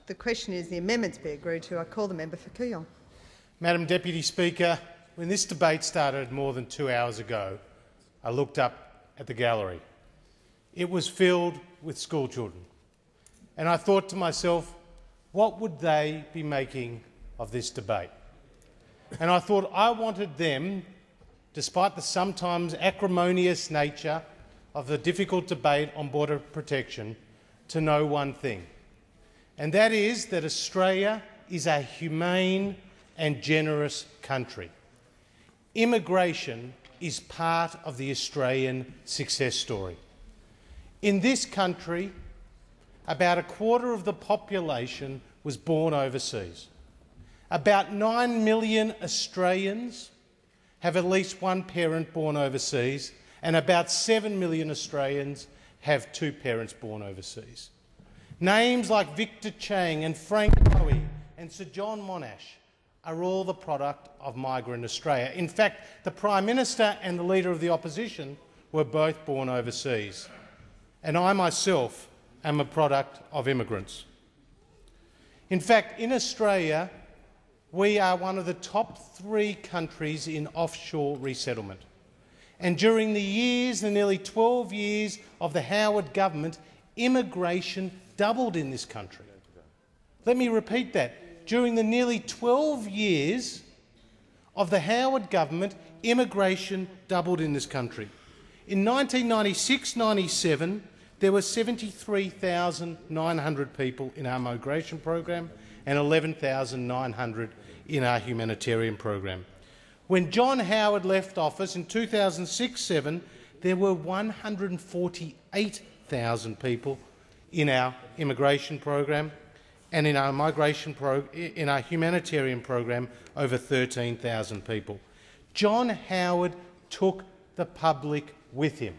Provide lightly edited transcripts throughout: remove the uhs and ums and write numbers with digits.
The question is the amendments be agreed to. I call the member for Kooyong. Madam Deputy Speaker, when this debate started more than 2 hours ago, I looked up at the gallery. It was filled with schoolchildren. And I thought to myself, what would they be making of this debate? And I thought I wanted them, despite the sometimes acrimonious nature of the difficult debate on border protection, to know one thing, and that is that Australia is a humane and generous country. Immigration is part of the Australian success story. In this country, about a quarter of the population was born overseas. About 9 million Australians have at least one parent born overseas, and about 7 million Australians have two parents born overseas. Names like Victor Chang and Frank Lowy and Sir John Monash are all the product of migrant Australia. In fact, the Prime Minister and the Leader of the Opposition were both born overseas. And I myself am a product of immigrants. In fact, in Australia, we are one of the top 3 countries in offshore resettlement. And during the nearly 12 years of the Howard government, immigration doubled in this country. Let me repeat that. During the nearly 12 years of the Howard government, immigration doubled in this country. In 1996-97, there were 73,900 people in our migration program and 11,900 in our humanitarian program. When John Howard left office in 2006-07, there were 148,000 people in our immigration program, and in our humanitarian program, over 13,000 people. John Howard took the public with him.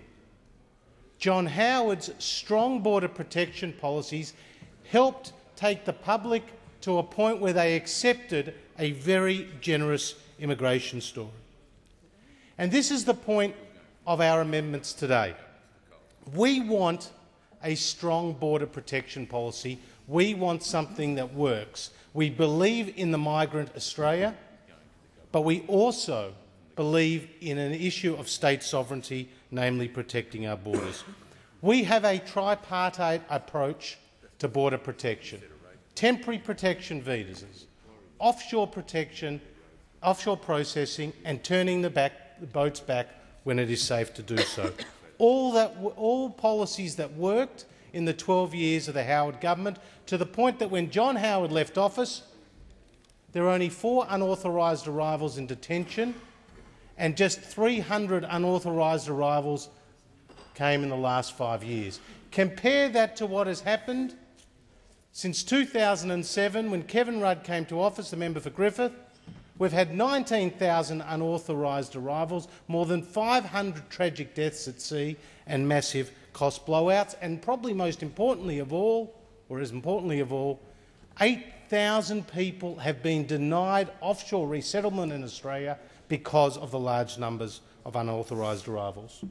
John Howard's strong border protection policies helped take the public to a point where they accepted a very generous immigration story. And this is the point of our amendments today. We want a strong border protection policy. We want something that works. We believe in the migrant Australia, but we also believe in an issue of state sovereignty, namely protecting our borders. We have a tripartite approach to border protection: temporary protection visas, offshore protection, offshore processing, and turning the boats back when it is safe to do so. All policies that worked in the 12 years of the Howard government, to the point that when John Howard left office, there were only 4 unauthorised arrivals in detention, and just 300 unauthorised arrivals came in the last 5 years. Compare that to what has happened since 2007, when Kevin Rudd came to office, the member for Griffith. We've had 19,000 unauthorised arrivals, more than 500 tragic deaths at sea, and massive cost blowouts. And probably most importantly of all, or as importantly of all, 8,000 people have been denied offshore resettlement in Australia because of the large numbers of unauthorised arrivals.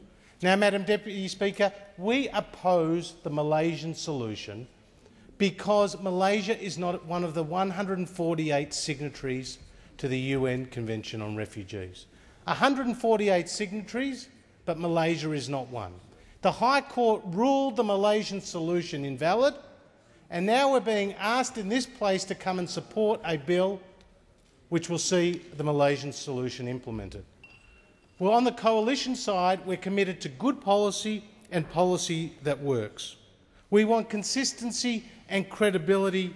Now, Madam Deputy Speaker, we oppose the Malaysian solution because Malaysia is not one of the 148 signatories to the UN Convention on Refugees. 148 signatories, but Malaysia is not one. The High Court ruled the Malaysian solution invalid, and now we're being asked in this place to come and support a bill which will see the Malaysian solution implemented. Well, on the coalition side, we're committed to good policy and policy that works. We want consistency and credibility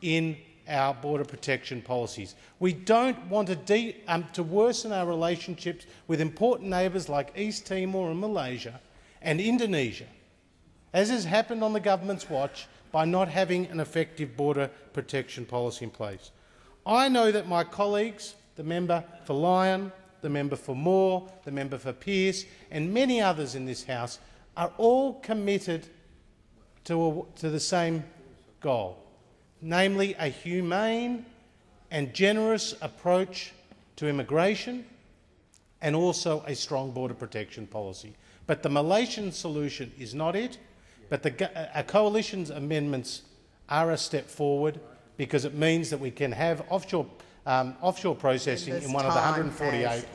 in our border protection policies. We don't want to worsen our relationships with important neighbours like East Timor and Malaysia and Indonesia, as has happened on the government's watch, by not having an effective border protection policy in place. I know that my colleagues, the member for Lyon, the member for Moore, the member for Pearce, and many others in this House are all committed to the same goal, namely a humane and generous approach to immigration and also a strong border protection policy. But the Malaysian solution is not it, but a coalition's amendments are a step forward because it means that we can have offshore processing in one of the 148